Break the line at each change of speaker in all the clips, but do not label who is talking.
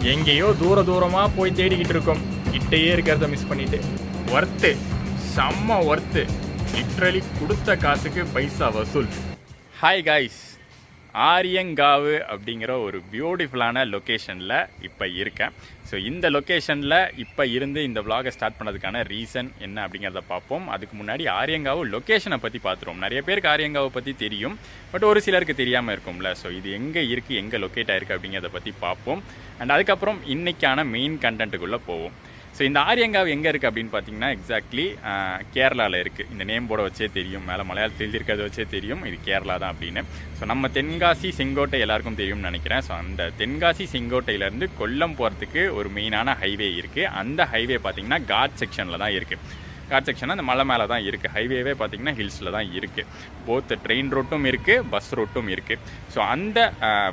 எங்கேயோ தூரமாக போய் தேடிக்கிட்டு இருக்கோம். கிட்டையே இருக்கிறத மிஸ் பண்ணிட்டு. ஒர்த்து, செம்ம ஒர்த்து. லிட்ரலி கொடுத்த காசுக்கு பைசா வசூல். ஹாய் காய்ஸ், ஆரியங்காவு அப்படிங்கிற ஒரு பியூட்டிஃபுல்லான லொக்கேஷனில் இப்போ இருக்கேன். ஸோ இந்த லொக்கேஷனில் இப்போ இருந்து இந்த விலாகை ஸ்டார்ட் பண்ணதுக்கான ரீசன் என்ன அப்படிங்கிறத பார்ப்போம். அதுக்கு முன்னாடி ஆரியங்காவு லொக்கேஷனை பற்றி பார்த்துருவோம். நிறைய பேருக்கு ஆரியங்காவை பற்றி தெரியும், பட் ஒரு சிலருக்கு தெரியாமல் இருக்கும்ல. ஸோ இது எங்கே இருக்குது, எங்கே லொக்கேட் ஆகிருக்கு அப்படிங்கிறத பற்றி பார்ப்போம். அண்ட் அதுக்கப்புறம் இன்றைக்கான மெயின் கண்டென்ட்டுக்குள்ளே போவோம். ஸோ இந்த ஆரியங்காவு எங்கே இருக்குது அப்படின்னு பார்த்தீங்கன்னா எக்ஸாக்ட்லி கேரளாவில் இருக்குது. இந்த நேம் போர்டை வச்சே தெரியும், மேலே மலையாளத்தில் எழுதியிருக்கிறத வச்சே தெரியும் இது கேரளா தான் அப்படின்னு. ஸோ நம்ம தென்காசி செங்கோட்டை எல்லாருக்கும் தெரியும்னு நினைக்கிறேன். ஸோ அந்த தென்காசி செங்கோட்டையிலேருந்து கொல்லம் போகிறதுக்கு ஒரு மெயினான ஹைவே இருக்குது. அந்த ஹைவே பார்த்திங்கன்னா காட் செக்ஷனில் தான் இருக்குது. காட் செக்ஷன் அந்த மலை மேலே தான் இருக்குது. ஹைவேவே பார்த்திங்கன்னா ஹில்ஸில் தான் இருக்குது. போத் ட்ரெயின் ரூட்டும் இருக்குது, பஸ் ரூட்டும் இருக்குது. ஸோ அந்த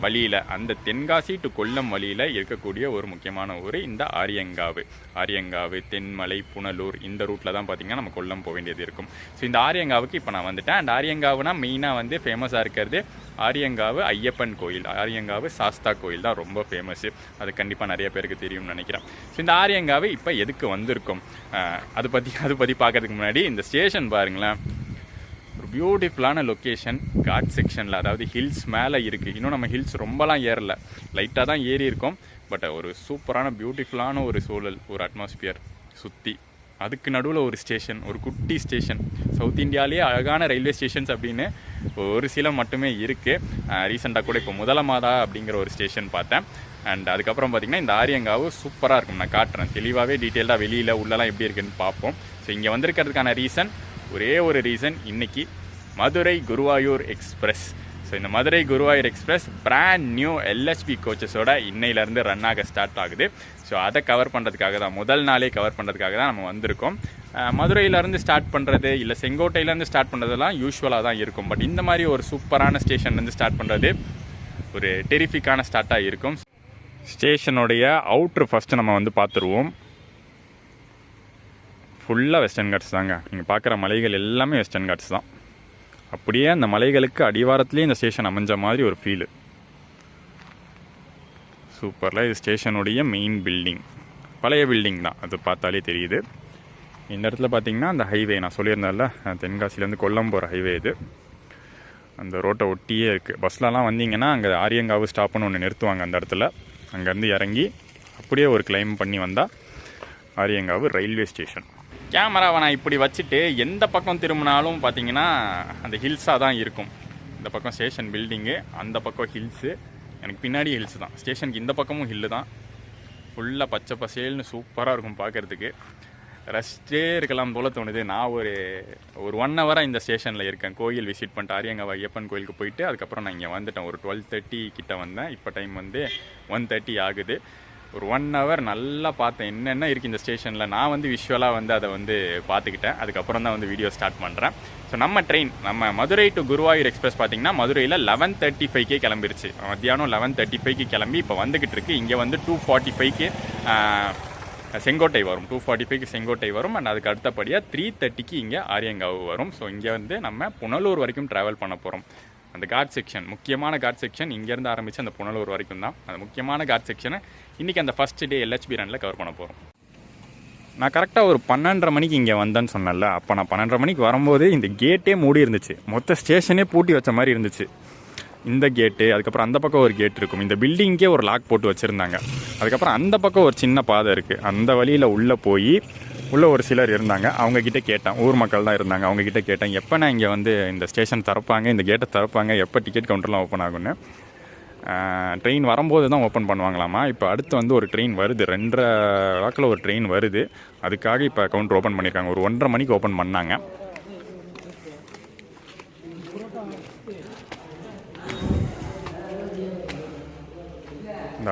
வழியில், அந்த தென்காசி டு கொல்லம் வழியில் இருக்கக்கூடிய ஒரு முக்கியமான ஊர் இந்த ஆரியங்காவு. ஆரியங்காவு, தென்மலை, புனலூர் இந்த ரூட்டில் தான் பார்த்திங்கன்னா நம்ம கொல்லம் போக வேண்டியது இருக்கும். ஸோ இந்த ஆரியங்காவுக்கு இப்போ நான் வந்துட்டேன். அண்ட் ஆரியங்காவுனா மெயினாக வந்து ஃபேமஸாக இருக்கிறது ஆரியங்காவு ஐயப்பன் கோயில், ஆரியங்காவு சாஸ்தா கோயில் தான் ரொம்ப ஃபேமஸ்ஸு. அது கண்டிப்பாக நிறைய பேருக்கு தெரியும்னு நினைக்கிறேன். ஸோ இந்த ஆரியங்காவு இப்போ எதுக்கு வந்திருக்கும் அதை பற்றி பார்க்கறதுக்கு முன்னாடி இந்த ஸ்டேஷன் பாருங்களேன். ஒரு பியூட்டிஃபுல்லான லொக்கேஷன், காட் செக்ஷனில், அதாவது ஹில்ஸ் மேலே இருக்குது. இன்னும் நம்ம ஹில்ஸ் ரொம்பலாம் ஏறல, லைட்டாக தான் ஏறி இருக்கோம். பட் ஒரு சூப்பரான பியூட்டிஃபுல்லான ஒரு சூழல், ஒரு அட்மாஸ்பியர் சுற்றி. அதுக்கு நடுவில் ஒரு ஸ்டேஷன், ஒரு குட்டி ஸ்டேஷன். சவுத் இந்தியாவிலேயே அழகான ரயில்வே ஸ்டேஷன்ஸ் அப்படின்னு ஒரு சில மட்டுமே இருக்குது. ரீசெண்டாக கூட இப்போ முதலமாதா அப்படிங்கிற ஒரு ஸ்டேஷன் பார்த்தேன். அண்ட் அதுக்கப்புறம் பார்த்திங்கன்னா இந்த ஆரியங்காவு சூப்பராக இருக்கும். நான் காட்டுறேன் தெளிவாகவே, டீட்டெயில்டாக வெளியில் உள்ளலாம் எப்படி இருக்குன்னு பார்ப்போம். ஸோ இங்கே வந்திருக்கிறதுக்கான ரீசன் ஒரே ஒரு ரீசன், இன்றைக்கி மதுரை குருவாயூர் எக்ஸ்பிரஸ். ஸோ இந்த Madurai Guruvayur express brand new LHB கோச்சஸோட இன்னையிலேருந்து ரன் ஆக ஸ்டார்ட் ஆகுது. ஸோ அதை கவர் பண்ணுறதுக்காக தான், முதல் நாளே கவர் பண்ணுறதுக்காக தான் நம்ம வந்திருக்கோம். மதுரையிலேருந்து ஸ்டார்ட் பண்ணுறது இல்லை செங்கோட்டையிலேருந்து ஸ்டார்ட் பண்ணுறதுலாம் யூஸ்வலாக தான் இருக்கும். பட் இந்த மாதிரி ஒரு சூப்பரான ஸ்டேஷன்லேருந்து ஸ்டார்ட் பண்ணுறது ஒரு டெரிஃபிக்கான ஸ்டார்ட்டாக இருக்கும். ஸ்டேஷனுடைய அவுட்ரு ஃபஸ்ட்டு நம்ம வந்து பார்த்துருவோம். ஃபுல்லாக வெஸ்டர்ன் காட்ஸ் தாங்க. நீங்கள் பார்க்குற மலைகள் எல்லாமே வெஸ்டர்ன் காட்ஸ் தான். அப்படியே அந்த மலைகளுக்கு அடிவாரத்துலேயே இந்த ஸ்டேஷன் அமைஞ்ச மாதிரி ஒரு ஃபீலு. சூப்பரில் இது ஸ்டேஷனுடைய மெயின் பில்டிங், பழைய பில்டிங் தான், அது பார்த்தாலே தெரியுது. இந்த இடத்துல பார்த்திங்கன்னா அந்த ஹைவே நான் சொல்லியிருந்தேன்ல, தென்காசிலேருந்து கொல்லம் போகிற ஹைவே இது. அந்த ரோட்டை ஒட்டியே இருக்குது. பஸ்லலாம் வந்தீங்கன்னா அங்கே ஆரியங்காவு ஸ்டாப்புன்னு ஒன்று நிறுத்துவாங்க. அந்த இடத்துல அங்கேருந்து இறங்கி அப்படியே ஒரு கிளைம் பண்ணி வந்தால் ஆரியங்காவு ரயில்வே ஸ்டேஷன். கேமராவை நான் இப்படி வச்சுட்டு எந்த பக்கம் திரும்பினாலும் பார்த்தீங்கன்னா அந்த ஹில்ஸாக தான் இருக்கும். இந்த பக்கம் ஸ்டேஷன் பில்டிங்கு, அந்த பக்கம் ஹில்ஸு, எனக்கு பின்னாடி ஹில்ஸ் தான். ஸ்டேஷனுக்கு இந்த பக்கமும் ஹில்லு தான். ஃபுல்லாக பச்சை பசேல்னு சூப்பராக இருக்கும் பார்க்குறதுக்கு. ரஷ்டே இருக்கலாம் போல தோணுது. நான் ஒரு 1 ஹவராக இந்த ஸ்டேஷனில் இருக்கேன். கோயில் விசிட் பண்ணிட்டு ஆரியங்காவு ஐயப்பன் கோயிலுக்கு போயிட்டு அதுக்கப்புறம் நான் இங்கே வந்துட்டேன். ஒரு 12:30 கிட்ட வந்தேன். இப்போ டைம் வந்து 1:30 ஆகுது. ஒரு 1 ஹவர் நல்லா பார்த்தேன் என்னென்ன இருக்குது இந்த ஸ்டேஷனில். நான் வந்து விஷுவலாக வந்து அதை வந்து பார்த்துக்கிட்டேன். அதுக்கப்புறம் தான் வந்து வீடியோ ஸ்டார்ட் பண்ணுறேன். ஸோ நம்ம ட்ரெயின், நம்ம மதுரை டு குருவாயூர் எக்ஸ்பிரஸ் பார்த்திங்கன்னா மதுரையில் 11:35 கிளம்பிருச்சு. மத்தியானம் 11:35 கிளம்பி இப்போ வந்துக்கிட்டு இருக்குது. இங்கே வந்து 2:45 செங்கோட்டை வரும். 2:45 செங்கோட்டை வரும். அண்ட் அதுக்கு அடுத்தபடியாக 3:30 இங்கே ஆரியங்காவு வரும். ஸோ இங்கே வந்து நம்ம புனலூர் வரைக்கும் ட்ராவல் பண்ண போகிறோம். அந்த காட் செக்ஷன், முக்கியமான காட் செக்ஷன் இங்கேருந்து ஆரம்பித்து அந்த புனலூர் வரைக்கும் தான். அந்த முக்கியமான காட் செக்ஷனை இன்றைக்கி அந்த first day LHB Ranil cover பண்ண போகிறோம். நான் கரெக்டாக ஒரு 12:30 மணிக்கு இங்கே வந்தேன்னு சொன்னேன்ல. அப்போ நான் 12:30 மணிக்கு வரும்போது இந்த கேட்டே மூடி இருந்துச்சு. மொத்த ஸ்டேஷனே பூட்டி வச்ச மாதிரி இருந்துச்சு. இந்த கேட்டு, அதுக்கப்புறம் அந்த பக்கம் ஒரு கேட் இருக்கும். இந்த பில்டிங்கே ஒரு லாக் போட்டு வச்சுருந்தாங்க. அதுக்கப்புறம் அந்த பக்கம் ஒரு சின்ன பாதை இருக்குது. அந்த வழியில் உள்ளே போய் உள்ளே ஒரு சிலர் இருந்தாங்க. அவங்கக்கிட்ட கேட்டேன், ஊர் மக்கள் தான் இருந்தாங்க. அவங்கக்கிட்ட கேட்டேன் எப்போ நான் இங்கே வந்து இந்த ஸ்டேஷன் திறப்பாங்க, இந்த கேட்டை திறப்பாங்க, எப்போ டிக்கெட் கவுண்டர்லாம் ஓப்பன் ஆகுன்னு. ட்ரெயின் வரும்போது தான் ஓப்பன் பண்ணுவாங்களாமா. இப்போ அடுத்து வந்து ஒரு ட்ரெயின் வருது, 2:30 வாக்கில் ஒரு ட்ரெயின் வருது. அதுக்காக இப்போ கவுண்டர் ஓப்பன் பண்ணியிருக்காங்க. ஒரு 1:30 மணிக்கு ஓப்பன் பண்ணாங்க.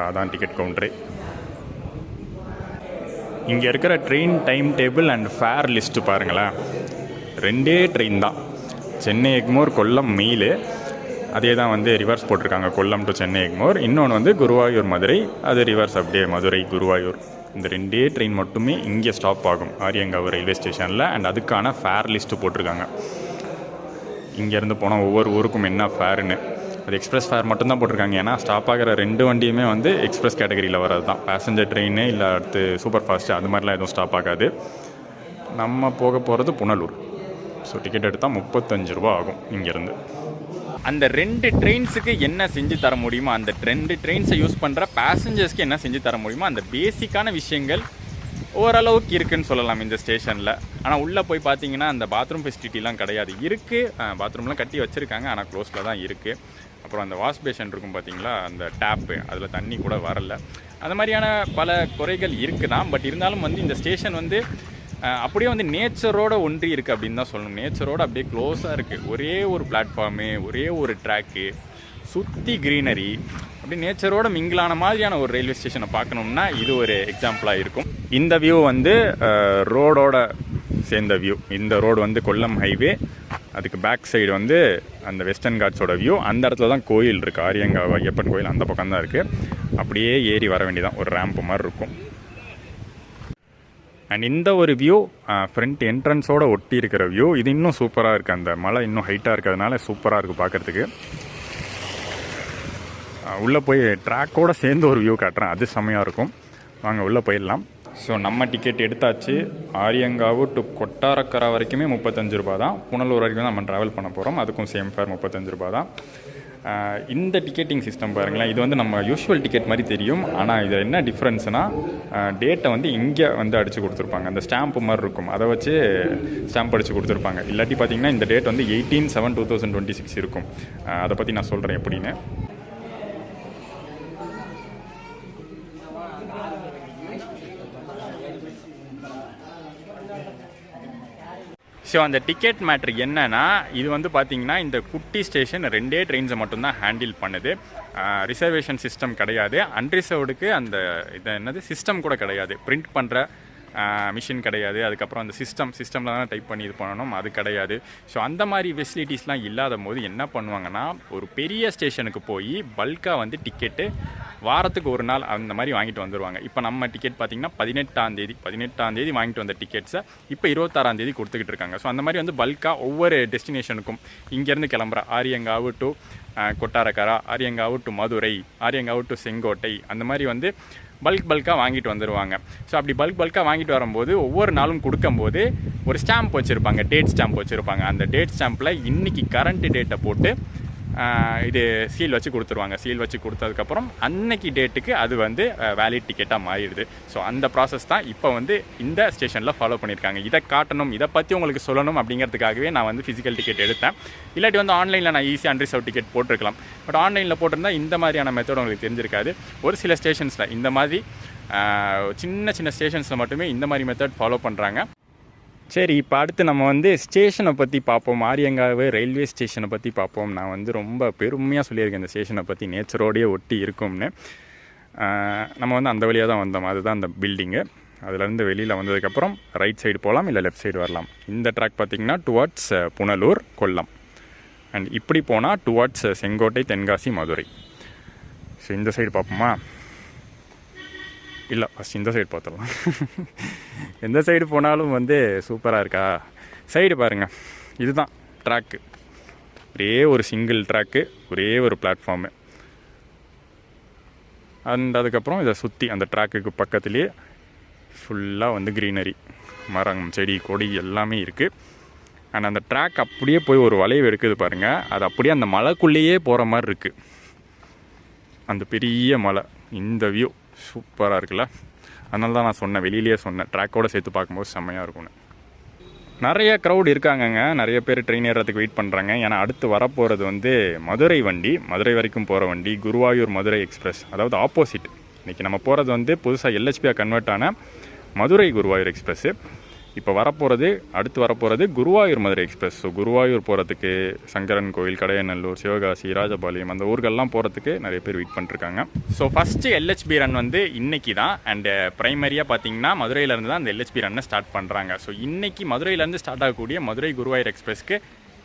அதான் டிக்கெட் கவுண்டரு. இங்கே இருக்கிற train time table and fare list பாருங்களேன். 2 ட்ரெயின் தான், சென்னை எக்மோர் கொல்லம் மெயிலு. அதே தான் வந்து ரிவர்ஸ் போட்டிருக்காங்க, கொல்லம் டு சென்னை எக்மோர். இன்னொன்று வந்து குருவாயூர் மதுரை, அது ரிவர்ஸ் அப்படியே மதுரை குருவாயூர். இந்த 2 ட்ரெயின் மட்டுமே இங்கே ஸ்டாப் ஆகும் ஆரியங்காவு ரயில்வே ஸ்டேஷனில். அண்ட் அதுக்கான ஃபேர் லிஸ்ட்டு போட்டிருக்காங்க. இங்கேருந்து போனால் ஒவ்வொரு ஊருக்கும் என்ன ஃபேருன்னு. அது எக்ஸ்பிரஸ் ஃபேர் மட்டும்தான் போட்டிருக்காங்க. ஏன்னா ஸ்டாப் ஆகிற 2 வண்டியுமே வந்து எக்ஸ்பிரஸ் கேட்டகரியில் வர்றது தான். பேசஞ்சர் ட்ரெயின் இல்லை அடுத்து சூப்பர் ஃபாஸ்ட்டு அது மாதிரிலாம் எதுவும் ஸ்டாப் ஆகாது. நம்ம போக போகிறது புனலூர். ஸோ டிக்கெட் எடுத்தால் 35 ரூபா ஆகும் இங்கேருந்து. அந்த 2 ட்ரெயின்ஸுக்கு என்ன செஞ்சு தர முடியுமோ, அந்த 2 ட்ரெயின்ஸை யூஸ் பண்ணுற பேசஞ்சர்ஸ்க்கு என்ன செஞ்சு தர முடியுமோ, அந்த பேசிக்கான விஷயங்கள் ஓரளவுக்கு இருக்குதுன்னு சொல்லலாம் இந்த ஸ்டேஷனில். ஆனால் உள்ளே போய் பார்த்தீங்கன்னா அந்த பாத்ரூம் ஃபெசிலிட்டிலாம் கிடையாது. இருக்குது, பாத்ரூம்லாம் கட்டி வச்சுருக்காங்க, ஆனால் க்ளோஸில் தான் இருக்குது. அப்புறம் அந்த வாஷ் பேஷன் இருக்கும் பார்த்தீங்களா, அந்த டேப்பு, அதில் தண்ணி கூட வரல. அந்த மாதிரியான பல குறைகள் இருக்குது தான். பட் இருந்தாலும் வந்து இந்த ஸ்டேஷன் வந்து அப்படியே வந்து நேச்சரோடு ஒன்றி இருக்குது அப்படின்னு தான் சொல்லணும். நேச்சரோடு அப்படியே க்ளோஸாக இருக்குது. ஒரே ஒரு பிளாட்ஃபார்மு, ஒரே ஒரு ட்ராக்கு, சுற்றி க்ரீனரி, அப்படி நேச்சரோட மிங்கிளான மாதிரியான ஒரு ரயில்வே ஸ்டேஷனை பார்க்கணும்னா இது ஒரு எக்ஸாம்பிளாக இருக்கும். இந்த வியூ வந்து ரோடோட சேர்ந்த வியூ. இந்த ரோடு வந்து கொல்லம் ஹைவே, அதுக்கு பேக் சைடு வந்து அந்த வெஸ்டர்ன் காட்ஸோட வியூ. அந்த இடத்துல தான் கோயில் இருக்குது, ஆரியங்காவ் ஐயப்பன் கோயில் அந்த பக்கம் தான் இருக்குது. அப்படியே ஏறி வர வேண்டியதான், ஒரு ரேம்ப் மாதிரி இருக்கும். அண்ட் இந்த ஒரு வியூ ஃப்ரண்ட் என்ட்ரன்ஸோடு ஒட்டி இருக்கிற வியூ. இது இன்னும் சூப்பராக இருக்குது. அந்த மலை இன்னும் ஹைட்டாக இருக்கிறதுனால சூப்பராக இருக்குது பார்க்குறதுக்கு. உள்ளே போய் ட்ராக்கோடு சேர்ந்து ஒரு வியூ காட்டுறேன், அது செம்மையாக இருக்கும். வாங்க உள்ளே போயிடலாம். ஸோ நம்ம டிக்கெட் எடுத்தாச்சு. ஆரியங்காவு டு கொட்டாரக்கரை வரைக்குமே 35 ரூபா தான். புனலூர் வரைக்கும் தான் நம்ம ட்ராவல் பண்ண போகிறோம், அதுக்கும் சேம் ஃபேர் 35 ரூபா தான். இந்த டிக்கெட்டிங் சிஸ்டம் பாருங்களேன், இது வந்து நம்ம யூஷுவல் டிக்கெட் மாதிரி தெரியும். ஆனால் இது என்ன டிஃப்ரென்ஸ்னால் டேட்டை வந்து இங்கே வந்து அடித்து கொடுத்துருப்பாங்க. அந்த ஸ்டாம்ப்பு மாதிரி இருக்கும், அதை வச்சு ஸ்டாம்ப் அடித்து கொடுத்துருப்பாங்க. இல்லாட்டி பார்த்தீங்கன்னா இந்த டேட் வந்து 18/7/2026 இருக்கும். அதை பற்றி நான் சொல்கிறேன் எப்படின்னு. ஸோ அந்த டிக்கெட் மேட்ரு என்னென்னா, இது வந்து பார்த்திங்கன்னா இந்த குட்டி ஸ்டேஷன் 2 ட்ரெயின்ஸை மட்டும்தான் ஹேண்டில் பண்ணுது. ரிசர்வேஷன் சிஸ்டம் கிடையாது. அன்ரிசர்வ்டுக்கு அந்த இது என்னது சிஸ்டம் கூட கிடையாது. பிரிண்ட் பண்ணுற மிஷின் கிடையாது. அதுக்கப்புறம் அந்த சிஸ்டமில் தான் டைப் பண்ணி இது பண்ணணும், அது கிடையாது. ஸோ அந்த மாதிரி ஃபெசிலிட்டிஸ்லாம் இல்லாத போது என்ன பண்ணுவாங்கன்னா, ஒரு பெரிய ஸ்டேஷனுக்கு போய் பல்காக வந்து டிக்கெட்டு வாரத்துக்கு ஒரு நாள் அந்த மாதிரி வாங்கிட்டு வந்துடுவாங்க. இப்போ நம்ம டிக்கெட் பார்த்திங்கன்னா 18ஆம் தேதி வாங்கிட்டு வந்த டிக்கெட்ஸை இப்போ 26ஆம் தேதி கொடுத்துக்கிட்டு இருக்காங்க. ஸோ அந்த மாதிரி வந்து பல்காக ஒவ்வொரு டெஸ்டினேஷனுக்கும் இங்கேருந்து கிளம்புற Aryankavu to Kottarakkara, Aryankavu to Madurai, Aryankavu to Shenkottai, அந்த மாதிரி வந்து பல்காக வாங்கிட்டு வந்துடுவாங்க. ஸோ அப்படி பல்காக வாங்கிட்டு வரும்போது ஒவ்வொரு நாளும் கொடுக்கும்போது ஒரு ஸ்டாம்ப் வச்சுருப்பாங்க, டேட் ஸ்டாம்ப் வச்சுருப்பாங்க. அந்த டேட் ஸ்டாம்பில் இன்றைக்கி கரண்ட் டேட்டை போட்டு இது சீல் வச்சு கொடுத்துருவாங்க. சீல் வச்சு கொடுத்ததுக்கப்புறம் அன்னைக்கு டேட்டுக்கு அது வந்து வேலிட் டிக்கெட்டாக மாறிடுது. ஸோ அந்த ப்ராசஸ் தான் இப்போ வந்து இந்த ஸ்டேஷனில் ஃபாலோ பண்ணியிருக்காங்க. இதை காட்டணும், இதை பற்றி உங்களுக்கு சொல்லணும் அப்படிங்கிறதுக்காகவே நான் வந்து ஃபிசிக்கல் டிக்கெட் எடுத்தேன். இல்லாட்டி வந்து ஆன்லைனில் நான் ஈஸியாக அன்ரிசர்வ் டிக்கெட் போட்டிருக்கலாம். பட் ஆன்லைனில் போட்டிருந்தா இந்த மாதிரியான மெத்தட் உங்களுக்கு தெரிஞ்சிருக்காது. ஒரு சில ஸ்டேஷன்ஸில் இந்த மாதிரி சின்ன ஸ்டேஷன்ஸில் மட்டுமே இந்த மாதிரி மெத்தட் ஃபாலோ பண்ணுறாங்க. சரி, இப்போ அடுத்து நம்ம வந்து ஸ்டேஷனை பற்றி பார்ப்போம். ஆரியங்காவு ரயில்வே ஸ்டேஷனை பற்றி பார்ப்போம். நான் வந்து ரொம்ப பெருமையாக சொல்லியிருக்கேன் இந்த ஸ்டேஷனை பற்றி, நேச்சரோடையே ஒட்டி இருக்கும்னு. நம்ம வந்து அந்த வழியாக தான் வந்தோம். அதுதான் அந்த பில்டிங்கு. அதுலேருந்து வெளியில் வந்ததுக்கப்புறம் ரைட் சைடு போகலாம், இல்லை லெஃப்ட் சைடு வரலாம். இந்த ட்ராக் பார்த்திங்கன்னா டுவார்ட்ஸ் புனலூர், கொல்லம். அண்ட் இப்படி போனால் டுவார்ட்ஸ் செங்கோட்டை, தென்காசி, மதுரை. ஸோ இந்த சைடு பார்ப்போமா? இல்லை, ஃபஸ்ட் இந்த சைடு பார்த்துடலாம். எந்த சைடு போனாலும் வந்து சூப்பராக இருக்கா? சைடு பாருங்கள், இதுதான் ட்ராக்கு. ஒரே ஒரு சிங்கிள் ட்ராக்கு, ஒரே ஒரு பிளாட்ஃபார்மு. அண்ட் அதுக்கப்புறம் இதை சுற்றி அந்த ட்ராக்குக்கு பக்கத்துலேயே ஃபுல்லாக வந்து க்ரீனரி, மரம், செடி, கொடி எல்லாமே இருக்குது. அண்ட் அந்த ட்ராக் அப்படியே போய் ஒரு வளைவு எடுக்குது பாருங்கள். அது அப்படியே அந்த மலைக்குள்ளேயே போகிற மாதிரி இருக்குது. அந்த பெரிய மலை, இந்த வியூ சூப்பராக இருக்குல்ல? அதனால தான் நான் சொன்னேன், வெளியிலேயே சொன்னேன், ட்ராக்கோடு சேர்த்து பார்க்கும்போது செம்மையாக இருக்கும்னு. நிறைய க்ரௌட் இருக்காங்கங்க, நிறைய பேர் ட்ரெயின் ஏறதுக்கு வெயிட் பண்ணுறாங்க. ஏன்னா அடுத்து வரப்போகிறது வந்து மதுரை வண்டி, மதுரை வரைக்கும் போகிற வண்டி, குருவாயூர் மதுரை எக்ஸ்பிரஸ். அதாவது ஆப்போசிட், இன்றைக்கி நம்ம போகிறது வந்து புதுசாக எல்ஹெச்பியாக கன்வெர்ட் ஆன மதுரை குருவாயூர் எக்ஸ்பிரஸ்ஸு. இப்போ அடுத்து வரப்போகிறது குருவாயூர் மதுரை எக்ஸ்பிரஸ். ஸோ குருவாயூர் போகிறதுக்கு சங்கரன் கோயில், கடையநல்லூர், சிவகாசி, ராஜபாளையம் அந்த ஊர்கள்லாம் போகிறதுக்கு நிறைய பேர் வெயிட் பண்ணிருக்காங்க. ஸோ ஃபஸ்ட்டு எல்ஹெச்பி ரன் வந்து இன்றைக்கி தான். அண்டு ப்ரைமரியாக பார்த்தீங்கன்னா மதுரையிலேருந்து தான் அந்த எல்ஹெச்பி ரன்னை ஸ்டார்ட் பண்ணுறாங்க. ஸோ இன்றைக்கி மதுரையிலேருந்து ஸ்டார்ட் ஆகக்கூடிய மதுரை குருவாயூர் எக்ஸ்பிரஸ்க்கு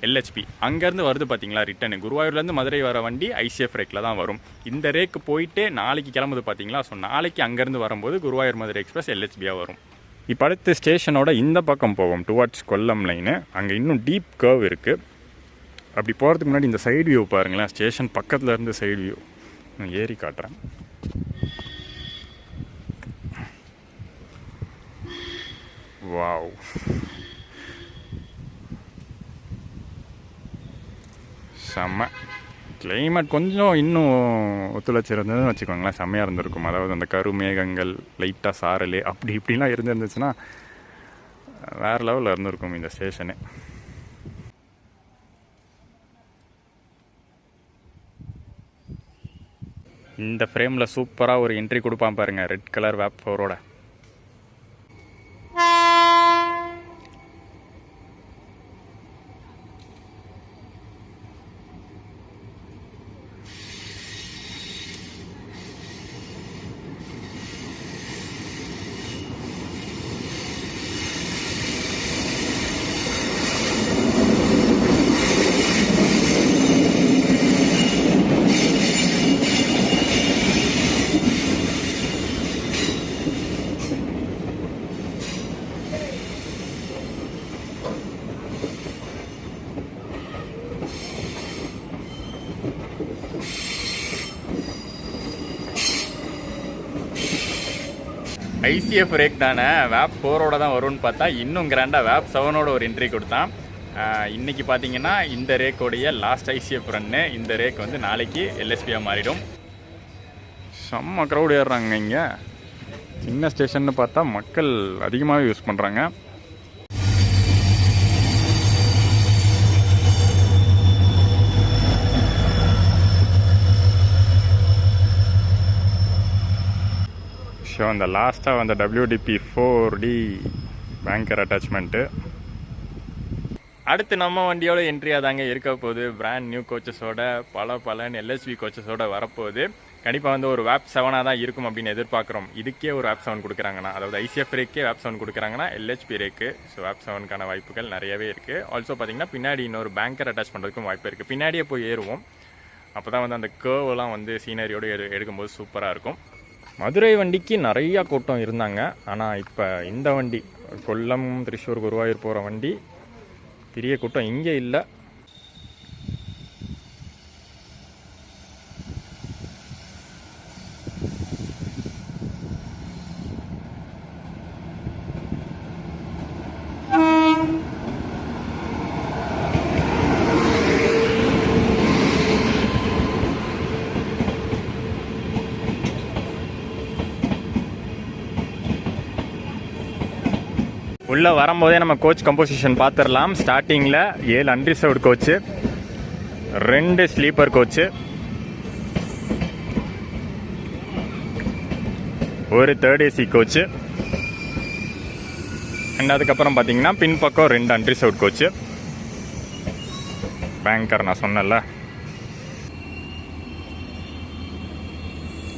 எல்ஹெச்பி அங்கேருந்து வருது பார்த்தீங்களா ரிட்டனு. குருவாயூர்லேருந்து மதுரை வர வண்டி ஐசிஎஃப் ரேக்கில் தான் வரும். இந்த ரேக்கு போயிட்டு நாளைக்கு கிளம்புது பார்த்தீங்களா. ஸோ நாளைக்கு அங்கேருந்து வரும்போது குருவாயூர் மதுரை எக்ஸ்பிரஸ் எல்ஹெச்பியாக வரும். இப்போ அடுத்த ஸ்டேஷனோட இந்த பக்கம் போவோம், டுவார்ட்ஸ் கொல்லம் லைனு. அங்கே இன்னும் டீப் கர்வ் இருக்குது. அப்படி போகிறதுக்கு முன்னாடி இந்த சைடு வியூ பாருங்களேன், ஸ்டேஷன் பக்கத்தில் இருந்து சைடு வியூ நான் ஏறி காட்டுறேன். வாவ், செம்ம கிளைமேட். கொஞ்சம் இன்னும் ஒத்துழைச்சிருந்ததுன்னு வச்சுக்கோங்களேன், செம்மையாக இருந்திருக்கும். அதாவது அந்த கருமேகங்கள், லைட்டாக சாரல், அப்படி இப்படிலாம் இருந்துருந்துச்சுன்னா வேறு லெவலில் இருந்திருக்கும் இந்த ஸ்டேஷனு. இந்த ஃப்ரேமில் சூப்பராக ஒரு என்ட்ரி கொடுப்பான் பாருங்கள், ரெட் கலர் வேப் 4ஓட. ஐசிஎஃப் ரேக் தானே, வேப் 4ஓட தான் வரும்னு பார்த்தா இன்னும் கிராண்டாக வேப் 7ஓட ஒரு என்ட்ரி கொடுத்தான். இன்றைக்கி பார்த்தீங்கன்னா இந்த ரேக்கோடைய லாஸ்ட் ஐசிஎஃப் ரன்னு. இந்த ரேக் வந்து நாளைக்கு எல்எஸ்பியாக மாறிடும். செம்ம க்ரௌட் ஏறுறாங்க இங்கே. சின்ன ஸ்டேஷன்னு பார்த்தா மக்கள் அதிகமாகவே யூஸ் பண்ணுறாங்க. ஸோ அந்த லாஸ்ட்டாக அந்த WDP 4D பேங்கர் அட்டாச்மெண்ட்டு. அடுத்து நம்ம வண்டியோட என்ட்ரியாக தாங்க இருக்க போகுது. பிராண்ட் நியூ கோச்சஸோட பலன்னு எல்எஸ்வி கோச்சஸோட வரப்போகுது. கண்டிப்பாக வந்து ஒரு வேப் 7ஆக தான் இருக்கும் அப்படின்னு எதிர்பார்க்குறோம். இதுக்கே ஒரு வேப் 7 கொடுக்குறாங்கன்னா, அதாவது ஐசிஎஃப் ரேக்கே வேப் 7 கொடுக்குறாங்கன்னா LHP ரேக்கு. ஸோ வேப் 7க்கான வாய்ப்புகள் நிறையவே இருக்குது. ஆல்சோ பார்த்திங்கன்னா பின்னாடி இன்னொரு பேங்கர் அட்டாச் பண்ணுறதுக்கும் வாய்ப்பு இருக்குது. பின்னாடியே போய் ஏறுவோம், அப்போ தான் வந்து அந்த கேர்வெலாம் வந்து சீனரியோடு எடுக்கும்போது சூப்பராக இருக்கும். மதுரை வண்டிக்கு நிறையா கூட்டம் இருந்தாங்க. ஆனால் இப்போ இந்த வண்டி கொல்லம், திருச்சூர், குருவாயூர் போகிற வண்டி பெரிய கூட்டம் இங்கே இல்லை. உள்ளே வரும்போதே நம்ம கோச் கம்போசிஷன் பார்த்துடலாம். ஸ்டார்டிங்கில் 7 அன்ரிசர்வ்டு கோச்சு, 2 ஸ்லீப்பர் கோச்சு, ஒரு 3rd AC கோச்சு, அண்ட் அதுக்கப்புறம் பார்த்தீங்கன்னா பின்பக்கம் 2 அன்ரிசர்வ்டு கோச்சு. பேங்கர் நான் சொன்னல,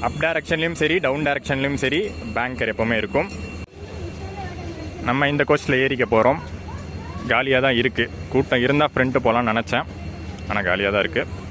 அப் டைரக்ஷன்லேயும் சரி டவுன் டைரக்ஷன்லேயும் சரி பேங்கர் எப்போவுமே இருக்கும். நம்ம இந்த கோச்சில் ஏறிக்க போகிறோம். காலியாக தான் இருக்குது. கூட்டம் இருந்தால் ஃப்ரண்ட்டு போகலான்னு நினச்சேன், ஆனால் காலியாக தான் இருக்குது.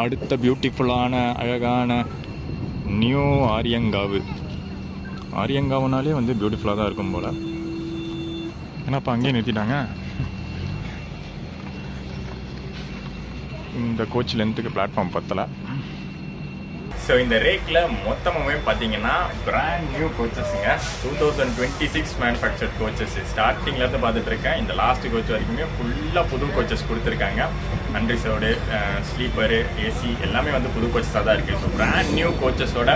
அடுத்த பியூட்டிஃபுல்லான அழகான நியூ ஆரியங்காவு. ஆரியங்காவுனாலே வந்து பியூட்டிஃபுல்லாக தான் இருக்கும் போல். ஏன்னா இப்போ அங்கேயே நிறுத்திட்டாங்க. இந்த கோச் லென்த்துக்கு பிளாட்ஃபார்ம் பத்தலை. ஸோ இந்த ரேக்கில் மொத்தமாகவே பார்த்தீங்கன்னா பிராண்ட் நியூ கோச்சஸுங்க. 2026 manufacture coaches. ஸ்டார்டிங்லேருந்து பார்த்துட்டு இருக்கேன். இந்த லாஸ்ட் கோச் வரைக்குமே ஃபுல்லாக புது கோச்சஸ் கொடுத்துருக்காங்க. அன்ரிசர்வ்டு, ஸ்லீப்பரு, ஏசி எல்லாமே வந்து புது கோச்சஸாக தான் இருக்குது. ஸோ பிராண்ட் நியூ கோச்சஸோட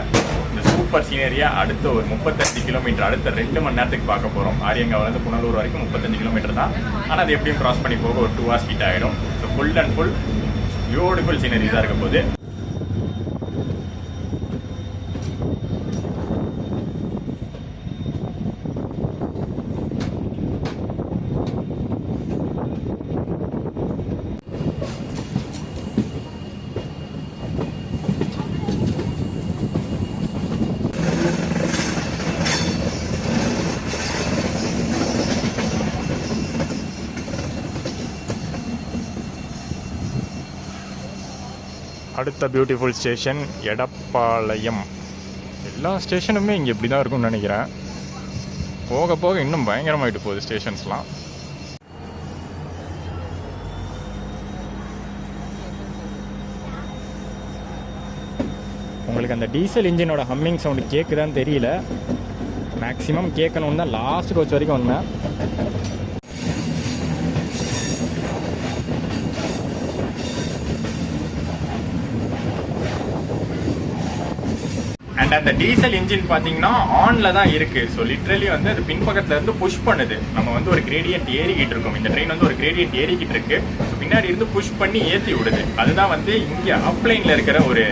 இந்த சூப்பர் சீனரியாக அடுத்த ஒரு 35 கிலோமீட்டர் அடுத்த 2 மணி நேரத்துக்கு பார்க்க போகிறோம். ஆரியங்காவிலேருந்து புனலூர் வரைக்கும் 35 கிலோமீட்டர் தான். ஆனால் அது எப்படியும் க்ராஸ் பண்ணி போக ஒரு 2 hours கிட்ட ஆகிடும். So full and full beautiful சீனரிஸாக இருக்க போது. அடுத்த பியூட்டிஃபுல் ஸ்டேஷன் எடப்பாளையம். எல்லா ஸ்டேஷனுமே இங்கே இப்படி தான் இருக்கும்னு நினைக்கிறேன். போக போக இன்னும் பயங்கரமாயிட்டு போகுது ஸ்டேஷன்ஸ்லாம். உங்களுக்கு அந்த டீசல் இன்ஜினோட ஹம்மிங் சவுண்டு கேட்குதான்னு தெரியல. மேக்ஸிமம் கேட்கணுன்னு தான் லாஸ்ட் கோச் வரைக்கும் வந்தேன். அண்ட் அந்த டீசல் இன்ஜின் பார்த்தீங்கன்னா ஆனில் தான் இருக்குது. ஸோ லிட்ரலி வந்து அது பின்பக்கத்தில் இருந்து புஷ் பண்ணுது. நம்ம வந்து ஒரு கிரேடியன்ட் ஏறிக்கிட்டு இருக்கோம். இந்த ட்ரெயின் வந்து ஒரு கிரேடியன்ட் ஏறிக்கிட்டு இருக்கு. ஸோ பின்னாடி இருந்து புஷ் பண்ணி ஏற்றி விடுது. அதுதான் வந்து இங்கே அப்லைனில் இருக்கிற ஒரு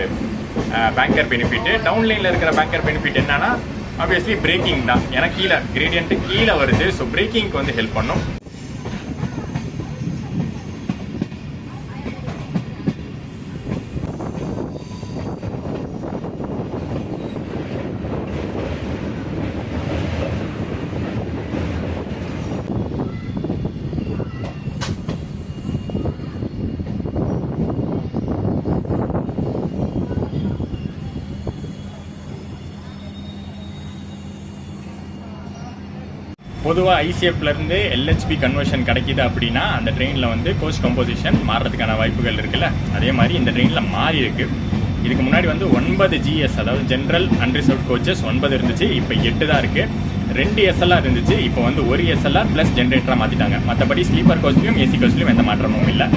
பேங்கர் பெனிஃபிட். டவுன்லைனில் இருக்கிற பேங்கர் பெனிஃபிட் என்னன்னா ஆப்வியஸ்லி பிரேக்கிங் தான். ஏன்னா கீழே கிரேடியன்ட்டு கீழே வருது. ஸோ பிரேக்கிங்க்கு வந்து ஹெல்ப் பண்ணும். பொதுவாக ஐசிஎஃப்லேருந்து எல்ஹெச்பி கன்வர்ஷன் கிடைக்கிது அப்படின்னா அந்த ட்ரெயினில் வந்து கோச் கம்போசிஷன் மாறுறதுக்கான வாய்ப்புகள் இருக்குல்ல. அதே மாதிரி இந்த ட்ரெயினில் மாறி இருக்கு. இதுக்கு முன்னாடி வந்து 9 GS அதாவது ஜென்ரல் அன்ரிசர்வ்ட் கோச்சஸ் 9 இருந்துச்சு. இப்போ 8 தான் இருக்குது. 2 SLR இருந்துச்சு. இப்போ வந்து 1 SLR ப்ளஸ் ஜென்ரேட்டராக மாற்றிட்டாங்க. மற்றபடி ஸ்லீப்பர் கோச்லையும் ஏசி கோச்லையும் எந்த மாற்றமும் இல்லை.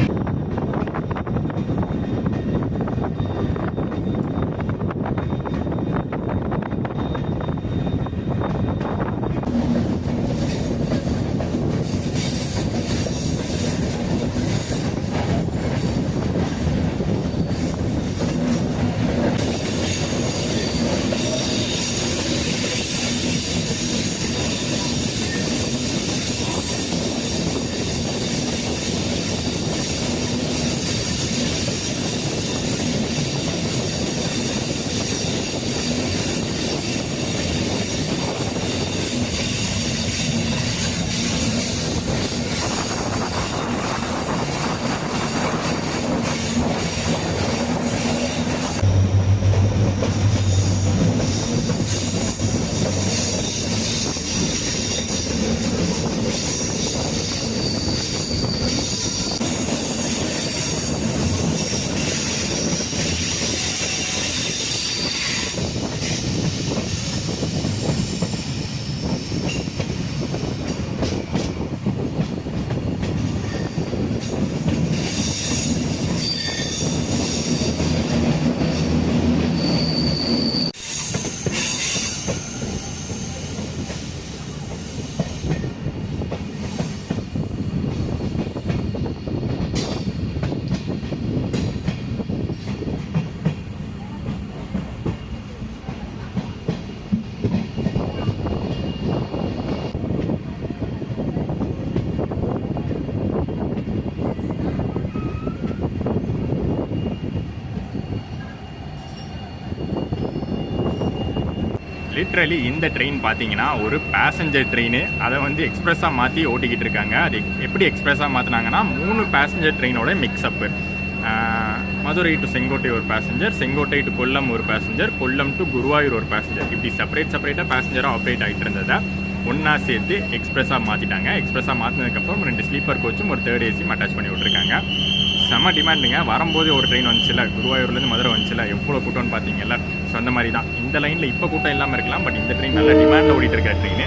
லிட்ரலி இந்த ட்ரெயின் பார்த்தீங்கன்னா ஒரு பேசஞ்சர் ட்ரெயின். அதை வந்து எக்ஸ்பிரஸாக மாற்றி ஓட்டிக்கிட்டு இருக்காங்க. அது எப்படி எக்ஸ்பிரஸாக மாற்றினாங்கன்னா 3 பேசஞ்சர் ட்ரெயினோட மிக்ஸ்அப்பு. மதுரை டு செங்கோட்டை ஒரு பேசஞ்சர், செங்கோட்டை டு கொல்லம் ஒரு பேசஞ்சர், கொல்லம் டு குருவாயூர் ஒரு பேசஞ்சர். இப்படி செப்பரேட்டாக பேசஞ்சராக ஆப்ரேட் ஆகிட்டு இருந்ததை ஒன்றா சேர்த்து எக்ஸ்பிரஸாக மாற்றிட்டாங்க. எக்ஸ்பிரஸாக மாற்றினதுக்கப்புறம் 2 ஸ்லீப்பர் கோச்சும் ஒரு 3rd ஏசியும் அட்டாச் பண்ணி விட்ருக்காங்க. செம்ம டிமாண்டுங்க. வரும்போது ஒரு ட்ரெயின் வந்துச்சுல, குருவாயூர்லேருந்து மதுரை வந்துச்சுல, எவ்வளோ கூட்டம்னு பார்த்தீங்கல்ல. ஸோ அந்த மாதிரி தான் இந்த லைனில் இப்போ கூட்டம் இல்லாமல் இருக்கலாம், பட் இந்த ட்ரெயின் நல்ல டிமாண்டில் ஓடிட்டு இருக்க ட்ரெயின்.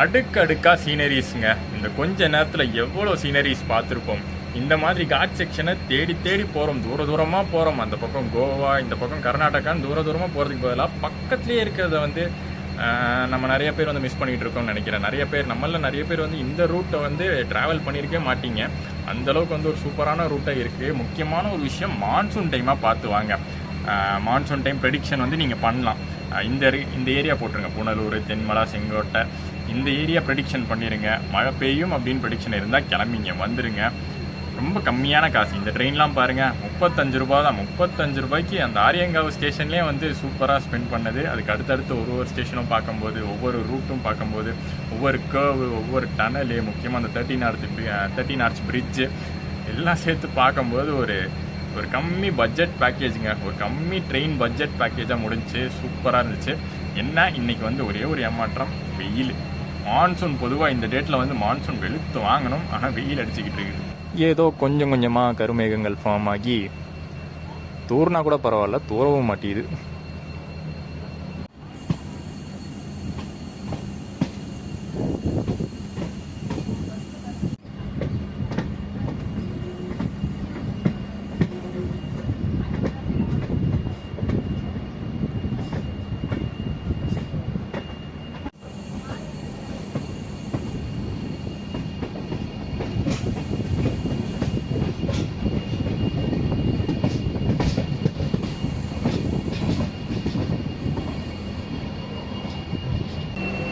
அடுக்கடுக்காக சீனரிஸுங்க. இந்த கொஞ்ச நேரத்தில் எவ்வளோ சீனரிஸ் பார்த்துருப்போம். இந்த மாதிரி காட் செக்ஷனை தேடி தேடி போகிறோம், தூரமாக போகிறோம். அந்த பக்கம் கோவா, இந்த பக்கம் கர்நாடகான்னு தூரமாக போகிறதுக்கு பதிலாக பக்கத்துலேயே இருக்கிறத வந்து நம்ம நிறைய பேர் வந்து மிஸ் பண்ணிகிட்டு இருக்கோம்னு நினைக்கிறேன். நிறைய பேர் வந்து இந்த ரூட்டை வந்து ட்ராவல் பண்ணியிருக்கே மாட்டீங்க. அந்தளவுக்கு வந்து ஒரு சூப்பரான ரூட்டாக இருக்குது. முக்கியமான ஒரு விஷயம், மான்சூன் டைமாக பார்த்து வாங்க. மான்சூன் டைம் ப்ரெடிக்ஷன் வந்து நீங்கள் பண்ணலாம். இந்த ஏரியா போட்டுருங்க, புனலூர், தென்மலா, செங்கோட்டை, இந்த ஏரியா ப்ரெடிக்ஷன் பண்ணிடுங்க. மழை பெய்யும் அப்படின்னு ப்ரெடிக்ஷன் இருந்தால் கிளம்பிங்க, வந்துடுங்க. ரொம்ப கம்மியான காசு. இந்த ட்ரெயின்லாம் பாருங்கள், 35 ரூபா தான். 35 ரூபாய்க்கு அந்த ஆரியங்காவு ஸ்டேஷன்லேயே வந்து சூப்பராக ஸ்பெண்ட் பண்ணது. அதுக்கு அடுத்தடுத்து ஒரு ஸ்டேஷனும் பார்க்கும்போது, ஒவ்வொரு ரூட்டும் பார்க்கும்போது, ஒவ்வொரு கேர்வு, ஒவ்வொரு டனலு, முக்கியமாக அந்த 13 ஆர்ச் பிரிட்ஜு எல்லாம் சேர்த்து பார்க்கும்போது ஒரு கம்மி பட்ஜெட் பேக்கேஜுங்க. ஒரு கம்மி ட்ரெயின் பட்ஜெட் பேக்கேஜாக முடிஞ்சு சூப்பராக இருந்துச்சு. என்ன இன்னைக்கு வந்து ஒரே ஒரு ஏமாற்றம், வெயில். மான்சூன் பொதுவாக இந்த டேட்டில் வந்து மான்சூன் வெளுத்து வாங்கணும், ஆனால் வெயில் அடிச்சுக்கிட்டு இருக்குது. ஏதோ கொஞ்சம் கொஞ்சமாக கருமேகங்கள் ஃபார்ம் ஆகி தூர்னா கூட பரவாயில்ல, தூரவும் மாட்டேது.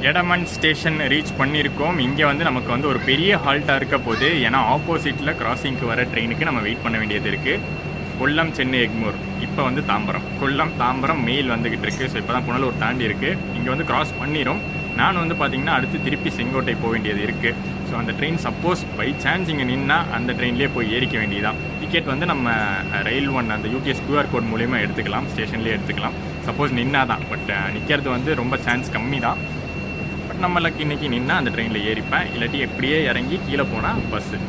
எடமன் ஸ்டேஷன் ரீச் பண்ணியிருக்கோம். இங்கே வந்து நமக்கு வந்து ஒரு பெரிய ஹால்ட்டாக இருக்க போது, ஏன்னா ஆப்போசிட்டில் கிராசிங்க்கு வர ட்ரெயினுக்கு நம்ம வெயிட் பண்ண வேண்டியது இருக்குது. கொல்லம், சென்னை, எக்மூர், இப்போ வந்து தாம்பரம். கொல்லம், தாம்பரம் மெயில் வந்துக்கிட்டு இருக்குது. ஸோ இப்போ தான் புனலூர் தாண்டி இருக்குது. இங்கே வந்து கிராஸ் பண்ணிடும். நான் வந்து பார்த்திங்கன்னா அடுத்து திருப்பி செங்கோட்டை போக வேண்டியது இருக்குது. ஸோ அந்த ட்ரெயின் சப்போஸ் பை சான்ஸ் இங்கே நின்னா அந்த ட்ரெயின்லேயே போய் ஏறிக்க வேண்டியதான். டிக்கெட் வந்து நம்ம ரயில் ஒன் அந்த யூடிஎஸ் QR கோட் மூலிமா எடுத்துக்கலாம், ஸ்டேஷன்லேயே எடுத்துக்கலாம் சப்போஸ் நின்னா தான். பட் நிற்கிறது வந்து ரொம்ப சான்ஸ் கம்மி தான். பட் நம்மளுக்கு இன்றைக்கி நின்னா அந்த ட்ரெயினில் ஏறிப்பேன், இல்லாட்டி எப்படியே இறங்கி கீழே போனால் பஸ்ஸு.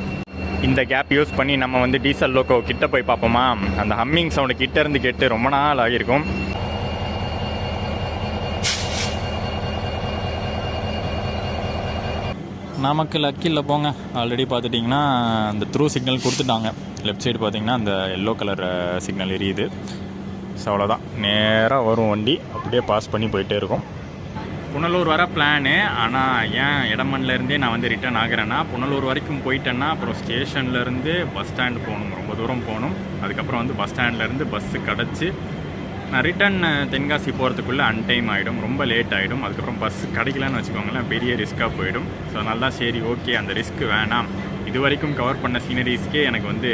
இந்த கேப் யூஸ் பண்ணி நம்ம வந்து டீசல் லோக்கோ கிட்ட போய் பார்ப்போமா. அந்த ஹம்மிங் சவுண்டு கிட்ட இருந்து கேட்டு ரொம்ப நாள் ஆகியிருக்கும். நமக்கு லக்கி இல்லை போங்க. ஆல்ரெடி பார்த்துட்டிங்கன்னா அந்த த்ரூ சிக்னல் கொடுத்துட்டாங்க. லெஃப்ட் சைடு பார்த்திங்கன்னா அந்த எல்லோ கலர் சிக்னல் எரியுது. ஸோ அவ்வளோதான், நேராக வரும் வண்டி, அப்படியே பாஸ் பண்ணி போயிட்டே இருக்கும். புனலூர் வர பிளானு. ஆனால் ஏன் இடமன்லேருந்தே நான் வந்து ரிட்டர்ன் ஆகிறேன்னா, புனலூர் வரைக்கும் போயிட்டேன்னா அப்புறம் ஸ்டேஷன்லேருந்து பஸ் ஸ்டாண்டு போகணும், ரொம்ப தூரம் போகணும். அதுக்கப்புறம் வந்து பஸ் ஸ்டாண்ட்லேருந்து பஸ்ஸு கிடச்சி நான் ரிட்டன் தென்காசி போகிறதுக்குள்ளே அன்டைம் ஆகிடும், ரொம்ப லேட் ஆகிடும். அதுக்கப்புறம் பஸ் கிடைக்கலன்னு வச்சுக்கோங்களேன், பெரிய ரிஸ்க்காக போயிடும். ஸோ நல்லா சரி ஓகே அந்த ரிஸ்க் வேணாம். இது வரைக்கும் கவர் பண்ண சீனரிஸ்க்கே எனக்கு வந்து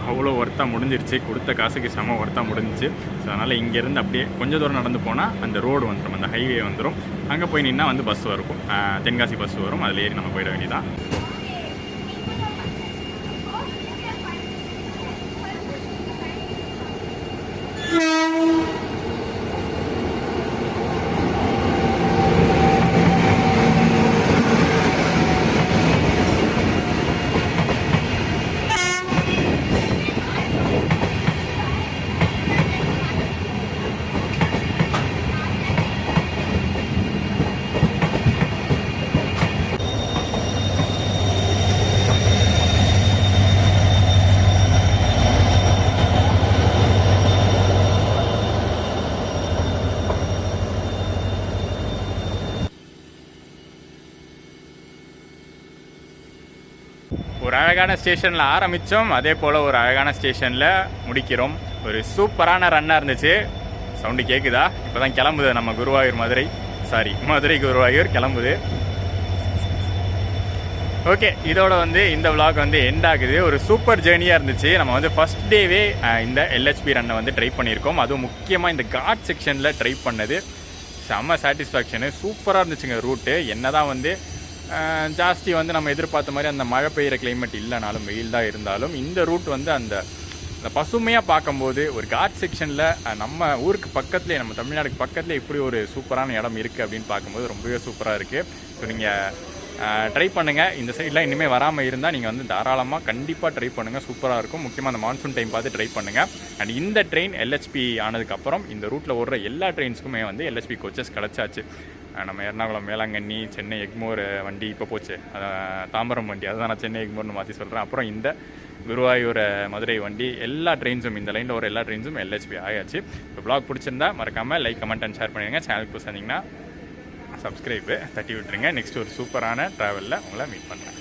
அவ்வளோ ஒர்த்தாக முடிஞ்சிருச்சு, கொடுத்த காசுக்கு செம ஒர்த்தாக முடிஞ்சிச்சு. ஸோ அதனால் இங்கேருந்து அப்படியே கொஞ்சம் தூரம் நடந்து போனால் அந்த ரோடு வந்துடும், அந்த ஹைவே வந்துடும். அங்கே போய் நின்னா வந்து பஸ் வரும், தென்காசி பஸ் வரும், அதில் ஏறி நம்ம போயிட வேண்டியதான். ஒரு அழகான ஸ்டேஷனில் ஆரம்பித்தோம், அதே போல் ஒரு அழகான ஸ்டேஷனில் முடிக்கிறோம். ஒரு சூப்பரான ரன்னாக இருந்துச்சு. சவுண்டு கேட்குதா? இப்போ தான் கிளம்புது நம்ம குருவாயூர் மதுரை குருவாயூர் கிளம்புது. ஓகே, இதோட வந்து இந்த விளாக் வந்து எண்ட் ஆகுது. ஒரு சூப்பர் ஜேர்னியாக இருந்துச்சு. நம்ம வந்து ஃபஸ்ட் டேவே இந்த LHP ரன்னை வந்து ட்ரை பண்ணியிருக்கோம். அதுவும் முக்கியமாக இந்த காட் செக்ஷனில் ட்ரை பண்ணது செம்ம சாட்டிஸ்ஃபேக்ஷனு. சூப்பராக இருந்துச்சுங்க ரூட்டு. என்ன தான் வந்து ஜாஸ்தி வந்து நம்ம எதிர்பார்த்த மாதிரி அந்த மழை பெய்கிற கிளைமேட் இல்லைனாலும், வெயில் தான் இருந்தாலும், இந்த ரூட் வந்து அந்த பசுமையாக பார்க்கும்போது ஒரு காட் செக்ஷனில் நம்ம ஊருக்கு பக்கத்துலேயே, நம்ம தமிழ்நாடுக்கு பக்கத்துலேயே இப்படி ஒரு சூப்பரான இடம் இருக்குது அப்படின்னு பார்க்கும்போது ரொம்பவே சூப்பராக இருக்குது. ஸோ நீங்கள் ட்ரை பண்ணுங்கள். இந்த சைட்லாம் இனிமேல் வராமல் இருந்தால் நீங்கள் வந்து தாராளமாக கண்டிப்பாக ட்ரை பண்ணுங்கள், சூப்பராக இருக்கும். முக்கியமாக அந்த மான்சூன் டைம் பார்த்து ட்ரை பண்ணுங்கள். அண்ட் இந்த ட்ரெயின் LHP ஆனதுக்கப்புறம் இந்த ரூட்டில் ஓடுற எல்லா ட்ரெயின்ஸுக்குமே வந்து LHP கோச்சஸ் கிடச்சாச்சு. நம்ம எர்ணாகுளம் வேளாங்கண்ணி, சென்னை எக்மோர் வண்டி இப்போ போச்சு, தாம்பரம் வண்டி, அதுதான் நான் சென்னை எக்மோர்னு மாற்றி சொல்கிறேன். அப்புறம் இந்த குருவாயூர் மதுரை வண்டி, எல்லா ட்ரெயின்ஸும் இந்த லைனில் ஒரு எல்லா ட்ரெயின்ஸும் LHP ஆயாச்சு. இப்போ ப்ளாக் பிடிச்சிருந்தா மறக்காமல் லைக், கமெண்ட் அண்ட் ஷேர் பண்ணிடுங்க. சேனலுக்கு புதுசாக இருந்தீங்கன்னா சப்ஸ்கிரைபு தட்டி விட்டுருங்க. நெக்ஸ்ட் ஒரு சூப்பரான ட்ராவலில் உங்களை மீட் பண்ணுறேன்.